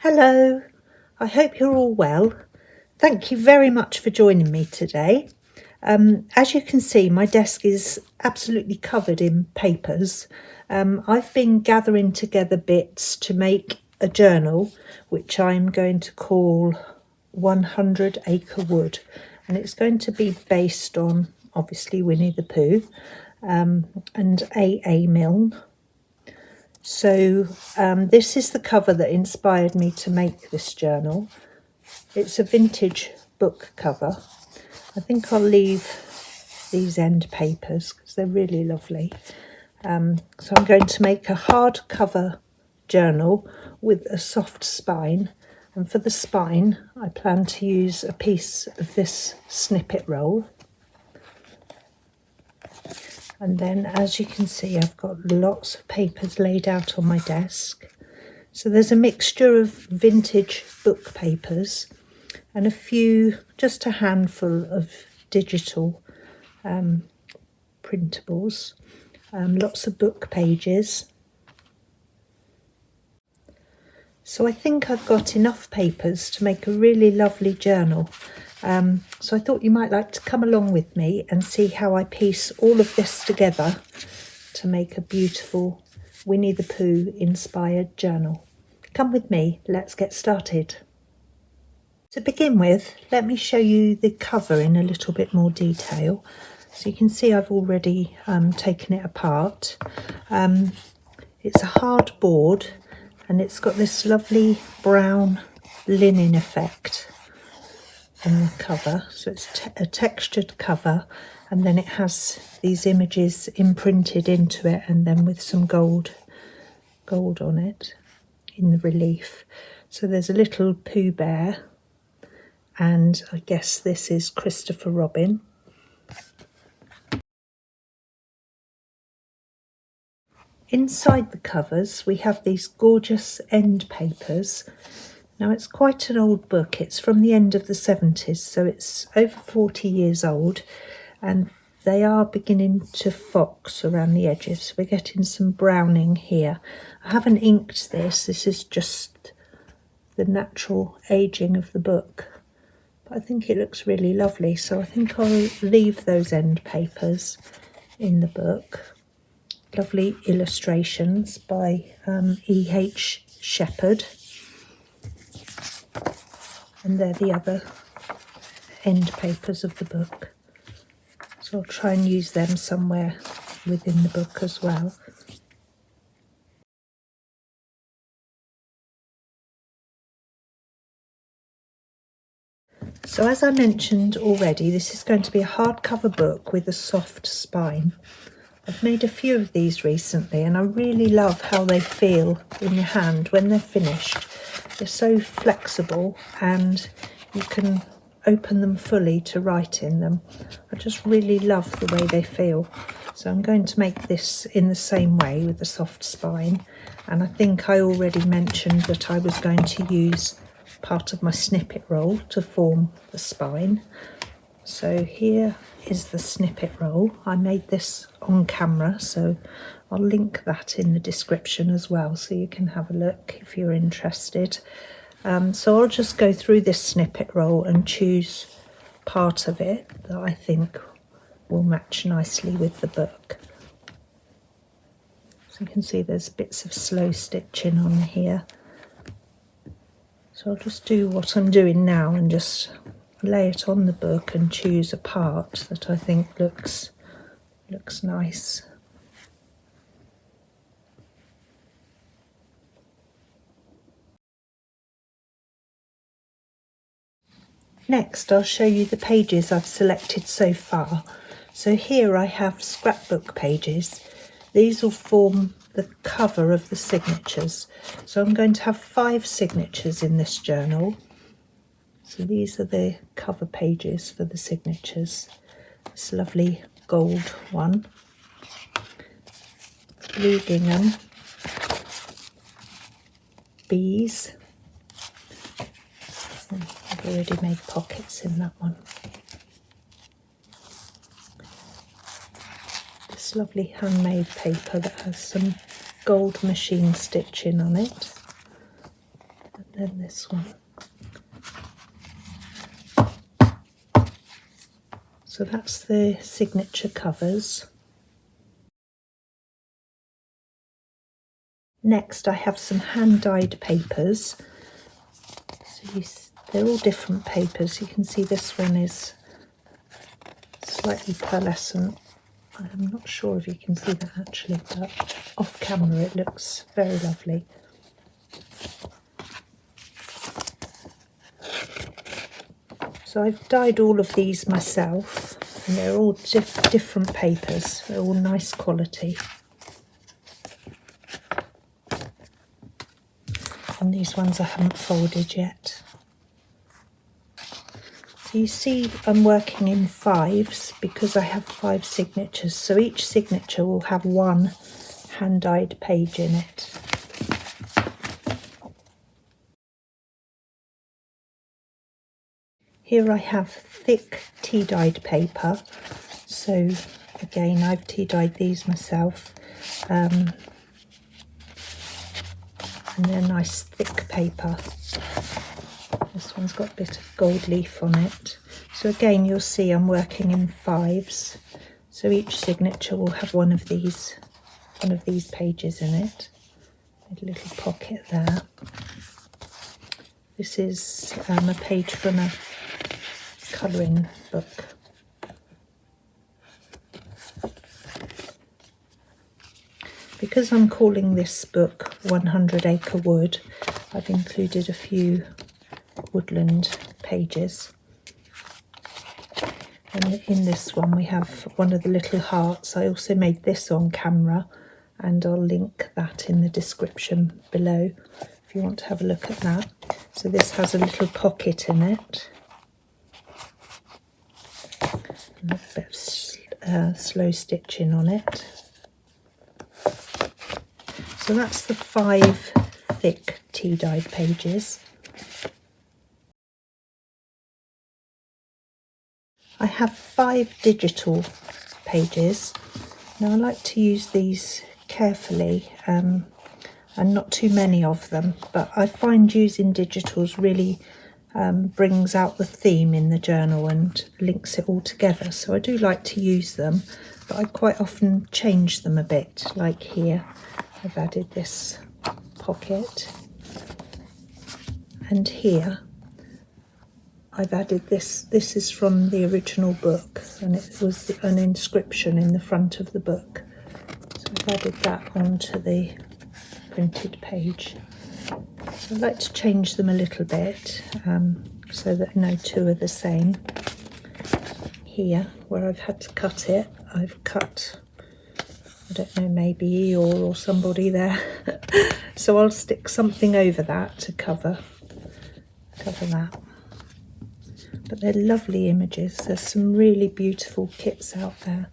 Hello, I hope you're all well. Thank you very much for joining me today. As you can see, my desk is absolutely covered in papers. I've been gathering together bits to make a journal, which I'm going to call 100 Acre Wood. And it's going to be based on, obviously, Winnie the Pooh and A.A. Milne. So this is the cover that inspired me to make this journal. It's a vintage book cover. I think I'll leave these end papers because they're really lovely. So I'm going to make a hardcover journal with a soft spine. And for the spine, I plan to use a piece of this Snippet roll. And then, as you can see, I've got lots of papers laid out on my desk. So there's a mixture of vintage book papers and a few, just a handful of digital printables, lots of book pages. So I think I've got enough papers to make a really lovely journal. So I thought you might like to come along with me and see how I piece all of this together to make a beautiful Winnie the Pooh inspired journal. Come with me, let's get started. To begin with, let me show you the cover in a little bit more detail. So you can see I've already taken it apart. It's a hard board and it's got this lovely brown linen effect on the cover. So it's a textured cover, and then it has these images imprinted into it and then with some gold on it in the relief. So there's a little Pooh Bear, and I guess this is Christopher Robin. Inside the covers we have these gorgeous end papers. Now it's quite an old book, it's from the end of the 70s, so it's over 40 years old, and they are beginning to fox around the edges. So we're getting some browning here. I haven't inked this is just the natural aging of the book. But I think it looks really lovely, so I think I'll leave those end papers in the book. Lovely illustrations by E.H. Shepherd. And they're the other end papers of the book. So I'll try and use them somewhere within the book as well. So as I mentioned already, this is going to be a hardcover book with a soft spine. I've made a few of these recently and I really love how they feel in your hand when they're finished. They're so flexible and you can open them fully to write in them. I just really love the way they feel. So I'm going to make this in the same way with a soft spine. And I think I already mentioned that I was going to use part of my Snippet roll to form the spine. So here is the Snippet roll. I made this on camera, so I'll link that in the description as well, so you can have a look if you're interested. So I'll just go through this Snippet roll and choose part of it that I think will match nicely with the book. So you can see there's bits of slow stitching on here. So I'll just do what I'm doing now and just lay it on the book and choose a part that I think looks nice. Next, I'll show you the pages I've selected so far. So here I have scrapbook pages. These will form the cover of the signatures. So I'm going to have 5 signatures in this journal. So these are the cover pages for the signatures. This lovely gold one. Blue gingham. Bees. I've already made pockets in that one. This lovely handmade paper that has some gold machine stitching on it. And then this one. So that's the signature covers. Next I have some hand-dyed papers. So they're all different papers. You can see this one is slightly pearlescent. I'm not sure if you can see that actually, but off camera it looks very lovely. So I've dyed all of these myself, and they're all different papers. They're all nice quality. And these ones I haven't folded yet. So you see I'm working in 5s because I have 5 signatures. So each signature will have one hand-dyed page in it. Here I have thick tea-dyed paper. So again, I've tea-dyed these myself. And they're nice thick paper. This one's got a bit of gold leaf on it. So again, you'll see I'm working in 5s. So each signature will have one of these pages in it. A little pocket there. This is a page from a colouring book. Because I'm calling this book 100 Acre Wood, I've included a few woodland pages. And in this one we have one of the little hearts. I also made this on camera, and I'll link that in the description below if you want to have a look at that. So this has a little pocket in it. And a bit of slow stitching on it. So that's the 5 thick tea-dyed pages. I have 5 digital pages. Now I like to use these carefully and not too many of them, but I find using digitals really brings out the theme in the journal and links it all together. So I do like to use them, but I quite often change them a bit. Like here, I've added this pocket, and here I've added this. This is from the original book, and it was an inscription in the front of the book. So I've added that onto the printed page. So I like to change them a little bit so that no two are the same. Here, where I've had to cut it, I've cut, I don't know, maybe Eeyore or somebody there. So I'll stick something over that to cover that. But they're lovely images. There's some really beautiful kits out there,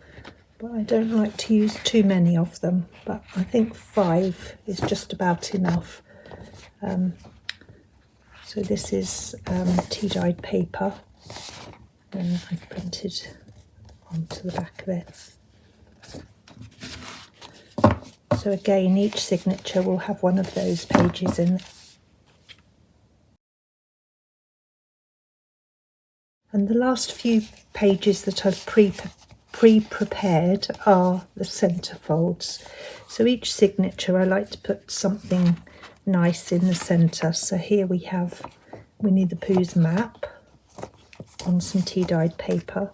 but I don't like to use too many of them. But I think 5 is just about enough. So this is tea-dyed paper, and I've printed onto the back of it. So again, each signature will have one of those pages in it. And the last few pages that I've pre-prepared are the centrefolds. So each signature I like to put something nice in the centre. So here we have Winnie the Pooh's map on some tea-dyed paper.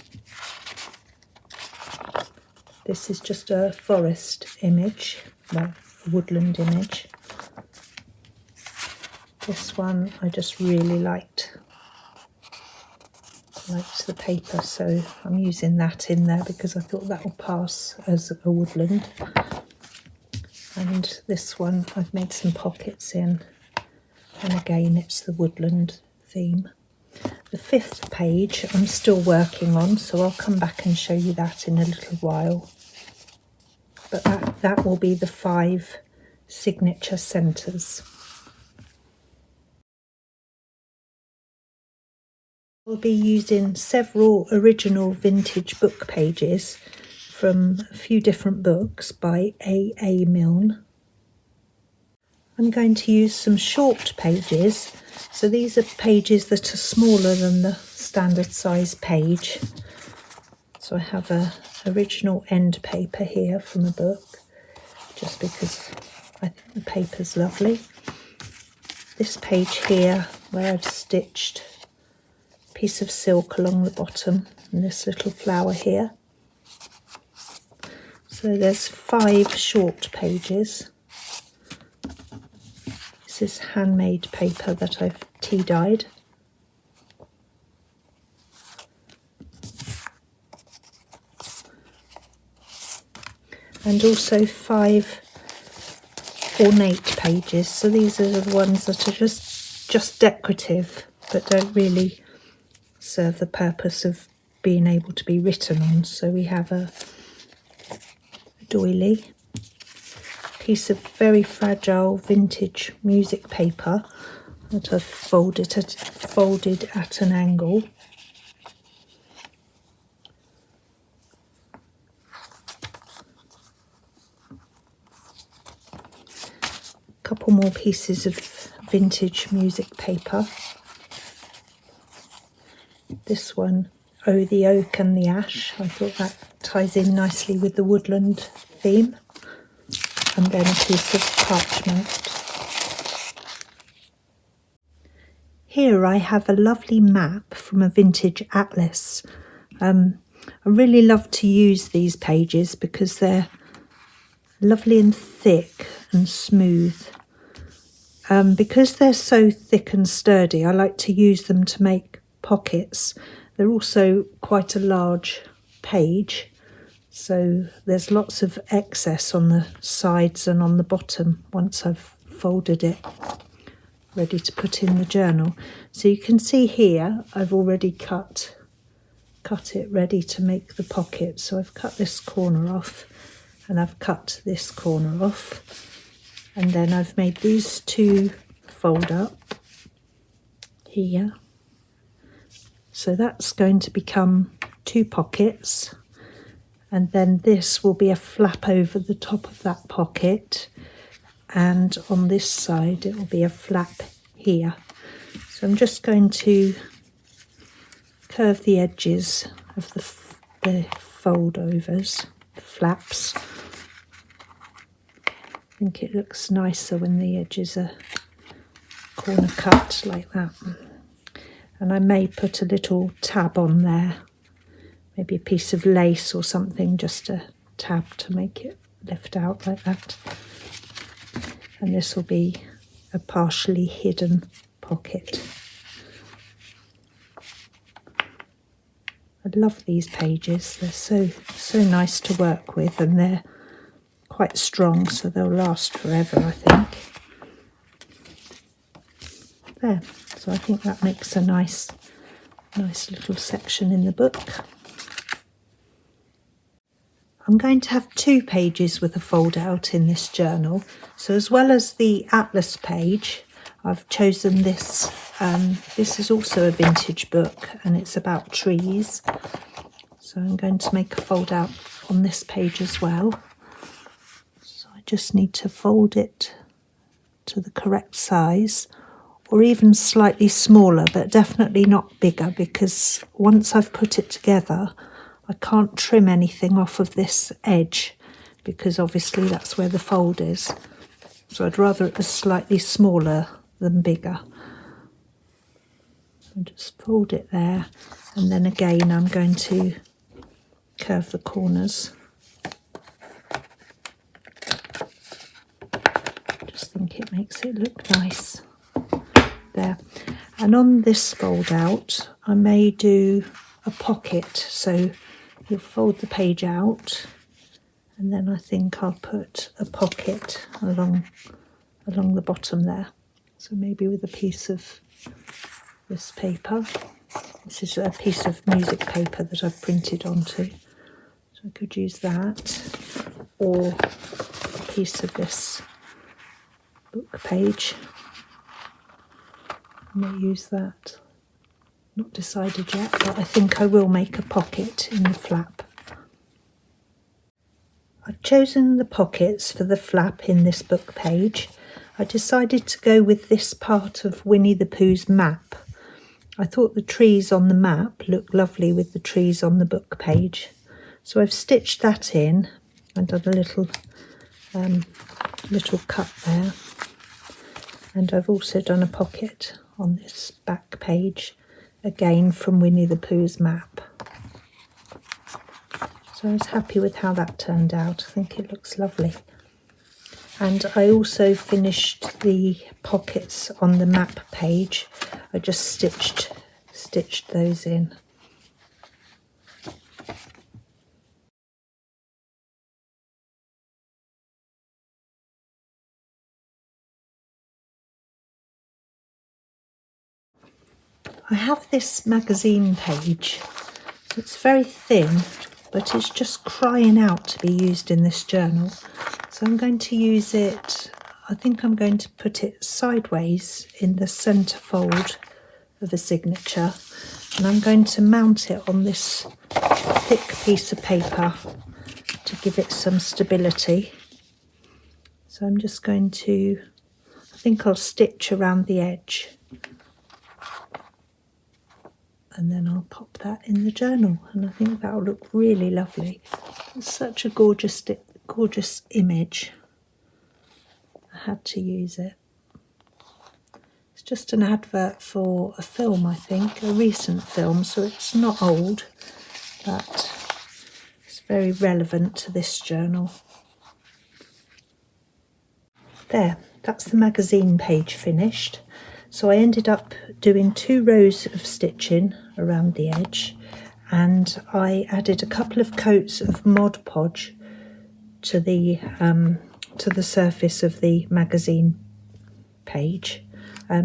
This is just a forest image, well, a woodland image. This one I just really liked the paper, so I'm using that in there because I thought that will pass as a woodland. And this one I've made some pockets in, and again it's the woodland theme. The 5th page I'm still working on, so I'll come back and show you that in a little while. But that will be the 5 signature centres. We'll be using several original vintage book pages from a few different books by A. Milne. I'm going to use some short pages So these are pages that are smaller than the standard size page. So I have a original end paper here from a book, just because I think the paper's lovely. This page here where I've stitched a piece of silk along the bottom and this little flower here. So there's 5 short pages. This is handmade paper that I've tea dyed. And also 5 ornate pages. So these are the ones that are just decorative, but don't really serve the purpose of being able to be written on. So we have a doily, piece of very fragile vintage music paper that I've folded at an angle. A couple more pieces of vintage music paper. This one, Oh the Oak and the Ash. I thought that ties in nicely with the woodland theme. And then a piece of parchment. Here I have a lovely map from a vintage atlas. I really love to use these pages because they're lovely and thick and smooth. Because they're so thick and sturdy, I like to use them to make pockets. They're also quite a large page, so there's lots of excess on the sides and on the bottom once I've folded it, ready to put in the journal. So you can see here I've already cut it ready to make the pocket. So I've cut this corner off and I've cut this corner off. And then I've made these 2 fold up here. So that's going to become 2 pockets. And then this will be a flap over the top of that pocket. And on this side, it will be a flap here. So I'm just going to curve the edges of the fold overs, the flaps. I think it looks nicer when the edges are corner cut like that. And I may put a little tab on there, maybe a piece of lace or something, just a tab to make it lift out like that. And this will be a partially hidden pocket. I love these pages. They're so nice to work with, and they're quite strong, so they'll last forever, I think. There, so I think that makes a nice little section in the book. I'm going to have 2 pages with a fold out in this journal. So as well as the atlas page, I've chosen this. This is also a vintage book and it's about trees. So I'm going to make a fold out on this page as well. So I just need to fold it to the correct size, or even slightly smaller, but definitely not bigger, because once I've put it together, I can't trim anything off of this edge, because obviously that's where the fold is. So I'd rather it was slightly smaller than bigger. I'll just fold it there, and then again I'm going to curve the corners. Just think it makes it look nice. There. And on this fold out, I may do a pocket. So you'll fold the page out, and then I think I'll put a pocket along the bottom there. So maybe with a piece of this paper. This is a piece of music paper that I've printed onto. So I could use that, or a piece of this book page. I may use that. Not decided yet, but I think I will make a pocket in the flap. I've chosen the pockets for the flap in this book page. I decided to go with this part of Winnie the Pooh's map. I thought the trees on the map looked lovely with the trees on the book page. So I've stitched that in and done a little cut there. And I've also done a pocket on this back page, again from Winnie the Pooh's map. So I was happy with how that turned out. I think it looks lovely. And I also finished the pockets on the map page. I just stitched those in. I have this magazine page. So it's very thin, but it's just crying out to be used in this journal. So I'm going to use it, I think I'm going to put it sideways in the centre fold of a signature, and I'm going to mount it on this thick piece of paper to give it some stability. So I'm just going to, I think I'll stitch around the edge, and then I'll pop that in the journal, and I think that'll look really lovely. It's such a gorgeous image. I had to use it. It's just an advert for a film, I think, a recent film, so it's not old, but it's very relevant to this journal. There, that's the magazine page finished. So I ended up doing 2 rows of stitching around the edge, and I added a couple of coats of Mod Podge to the surface of the magazine page,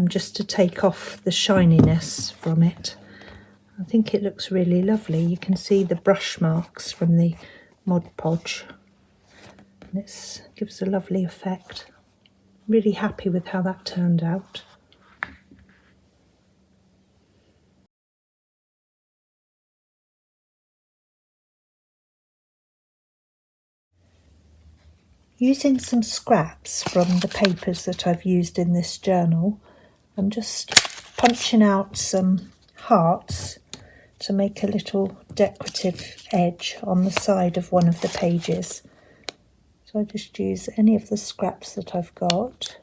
just to take off the shininess from it. I think it looks really lovely. You can see the brush marks from the Mod Podge, and it gives a lovely effect. Really happy with how that turned out. Using some scraps from the papers that I've used in this journal, I'm just punching out some hearts to make a little decorative edge on the side of one of the pages. So I just use any of the scraps that I've got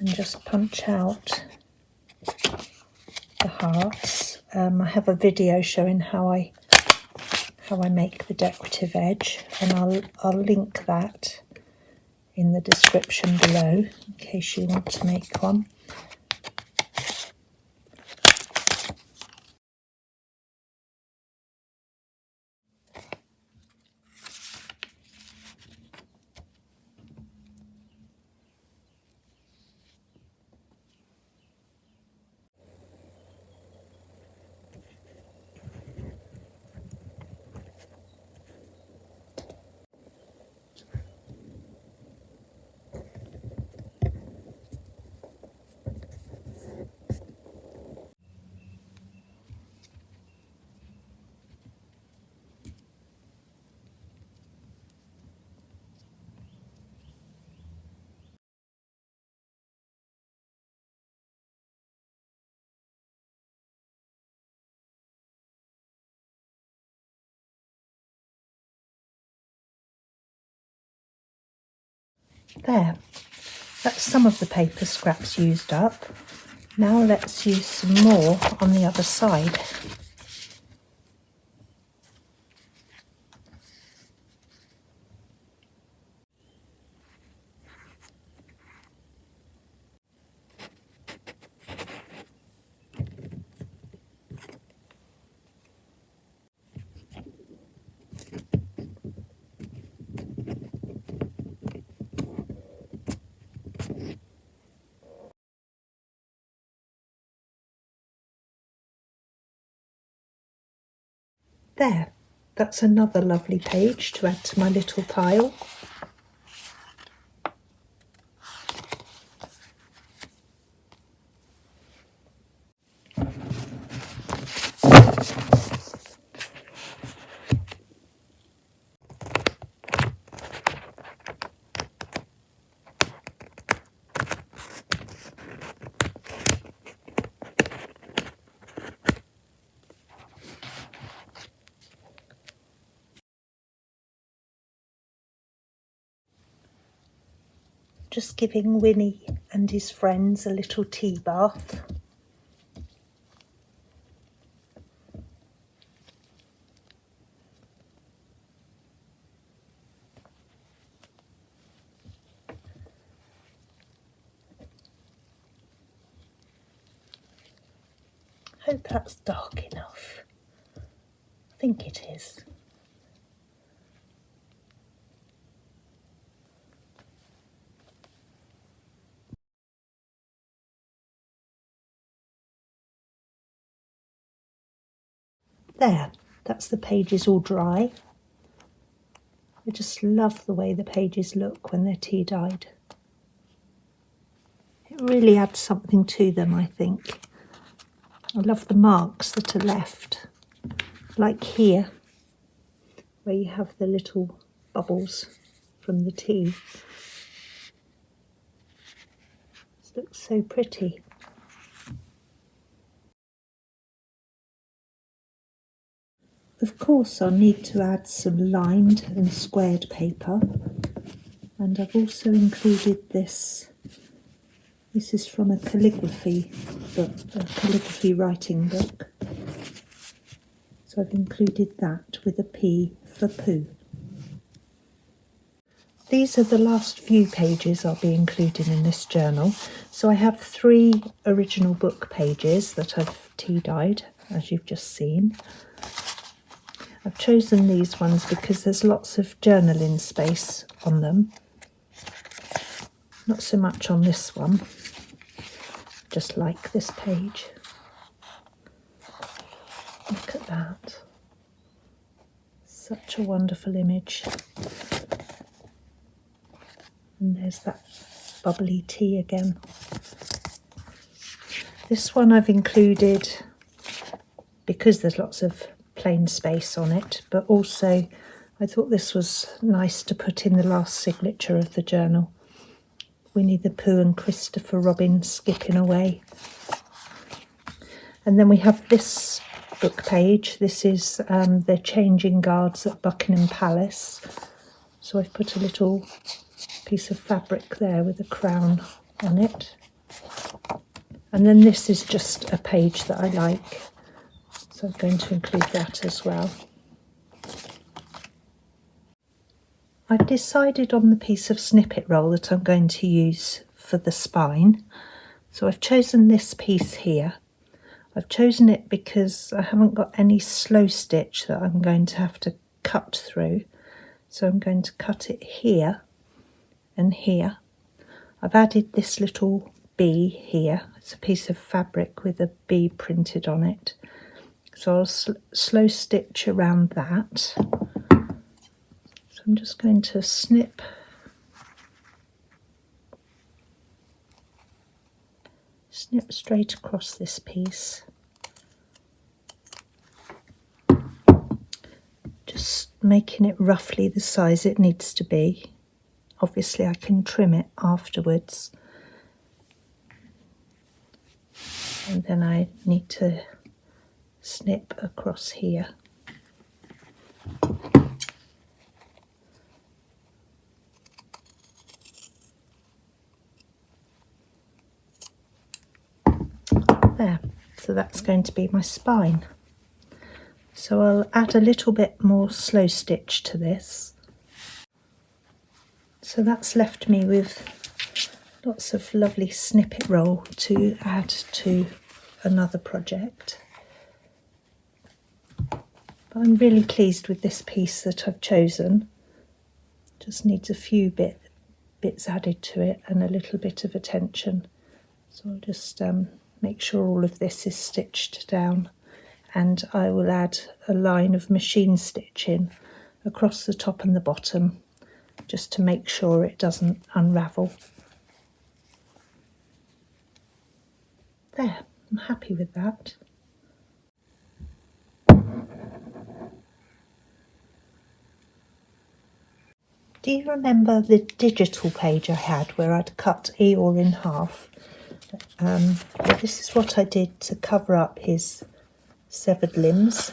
and just punch out the hearts. I have a video showing how I make the decorative edge, and I'll link that in the description below in case you want to make one. There, that's some of the paper scraps used up. Now let's use some more on the other side. There, that's another lovely page to add to my little pile. just giving Winnie and his friends a little tea bath. Hope that's dark enough. I think it is. There, that's the pages all dry. I just love the way the pages look when they're tea dyed. It really adds something to them, I think. I love the marks that are left, like here, where you have the little bubbles from the tea. This looks so pretty. Of course, I'll need to add some lined and squared paper, and I've also included this. This is from a calligraphy book, a calligraphy writing book. So I've included that with a P for Pooh. These are the last few pages I'll be including in this journal. So I have 3 original book pages that I've tea dyed, as you've just seen. I've chosen these ones because there's lots of journaling space on them. Not so much on this one. Just like this page. Look at that. Such a wonderful image. And there's that bubbly tea again. This one I've included because there's lots of plain space on it, but also I thought this was nice to put in the last signature of the journal. Winnie the Pooh and Christopher Robin skipping away. And then we have this book page. This is the changing guards at Buckingham Palace. So I've put a little piece of fabric there with a crown on it. And then this is just a page that I like. So I'm going to include that as well. I've decided on the piece of snippet roll that I'm going to use for the spine. So I've chosen this piece here. I've chosen it because I haven't got any slow stitch that I'm going to have to cut through. So I'm going to cut it here and here. I've added this little bee here. It's a piece of fabric with a bee printed on it. So I'll slow stitch around that. I'm just going to snip straight across this piece. Just making it roughly the size it needs to be. Obviously I can trim it afterwards. And then I need to snip across here. There, so that's going to be my spine. So I'll add a little bit more slow stitch to this. So that's left me with lots of lovely snippet roll to add to another project. But I'm really pleased with this piece that I've chosen. Just needs a few bits added to it and a little bit of attention. So I'll just make sure all of this is stitched down, and I will add a line of machine stitching across the top and the bottom just to make sure it doesn't unravel. There, I'm happy with that. Do you remember the digital page I had where I'd cut Eeyore in half? Well, this is what I did to cover up his severed limbs.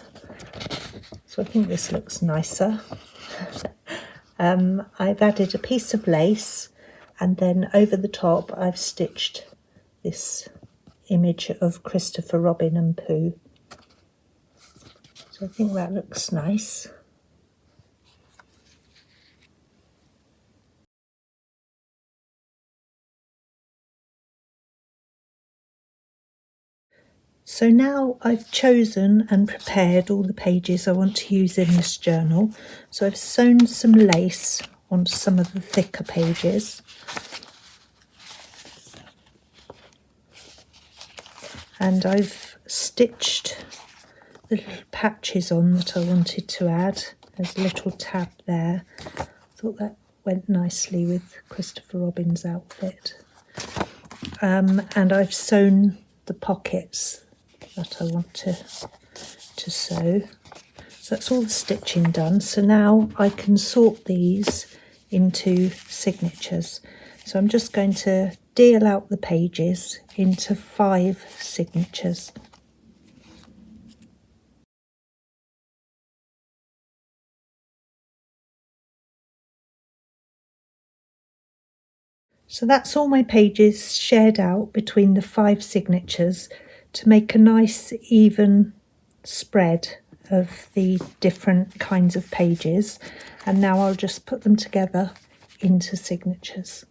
So I think this looks nicer. I've added a piece of lace and then over the top I've stitched this image of Christopher Robin and Pooh. So I think that looks nice. So now I've chosen and prepared all the pages I want to use in this journal. So I've sewn some lace onto some of the thicker pages. And I've stitched the little patches on that I wanted to add. There's a little tab there. I thought that went nicely with Christopher Robin's outfit. And I've sewn the pockets that I want to sew. So that's all the stitching done. So now I can sort these into signatures. So I'm just going to deal out the pages into 5 signatures. So that's all my pages shared out between the 5 signatures to make a nice even spread of the different kinds of pages. And now I'll just put them together into signatures.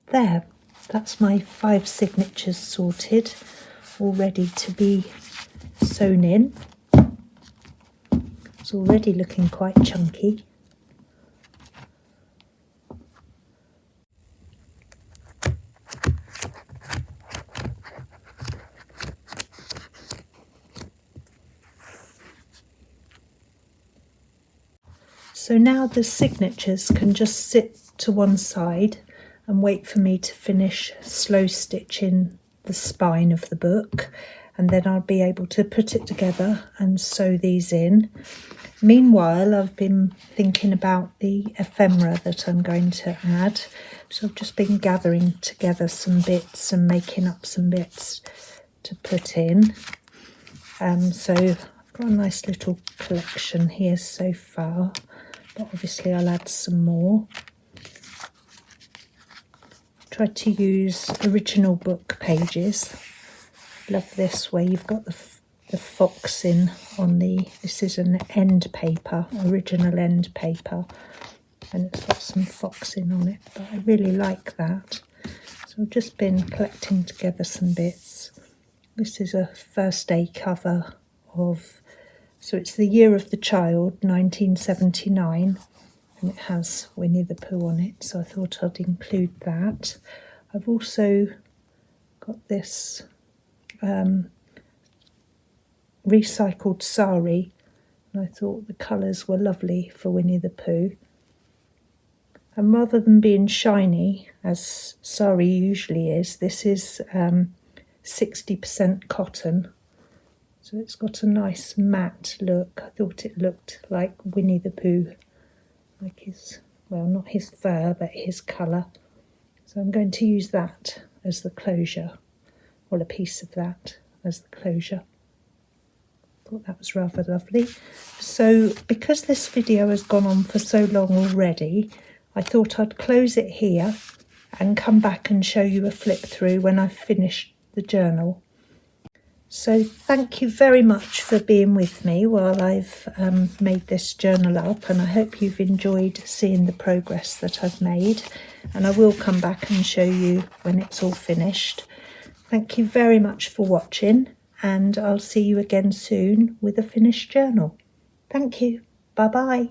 There, that's my 5 signatures sorted, all ready to be sewn in. It's already looking quite chunky. So now the signatures can just sit to one side and wait for me to finish slow stitching the spine of the book, and then I'll be able to put it together and sew these in. Meanwhile, I've been thinking about the ephemera that I'm going to add. So I've just been gathering together some bits and making up some bits to put in. So I've got a nice little collection here so far, but obviously I'll add some more. Tried to use original book pages. Love this, where you've got the fox in on this is an end paper, original end paper, and it's got some foxing on it, but I really like that. So I've just been collecting together some bits. This is a first day cover of, so it's the year of the child, 1979, and it has Winnie the Pooh on it, so I thought I'd include that. I've also got this recycled sari, and I thought the colours were lovely for Winnie the Pooh. And rather than being shiny, as sari usually is, this is 60% cotton. So it's got a nice matte look. I thought it looked like Winnie the Pooh, like his, well, not his fur, but his colour. So I'm going to use that as the closure, or a piece of that as the closure. Thought that was rather lovely. So because this video has gone on for so long already, I thought I'd close it here and come back and show you a flip through when I've finished the journal. So thank you very much for being with me while I've made this journal up, and I hope you've enjoyed seeing the progress that I've made, and I will come back and show you when it's all finished. Thank you very much for watching, and I'll see you again soon with a finished journal. Thank you. Bye bye.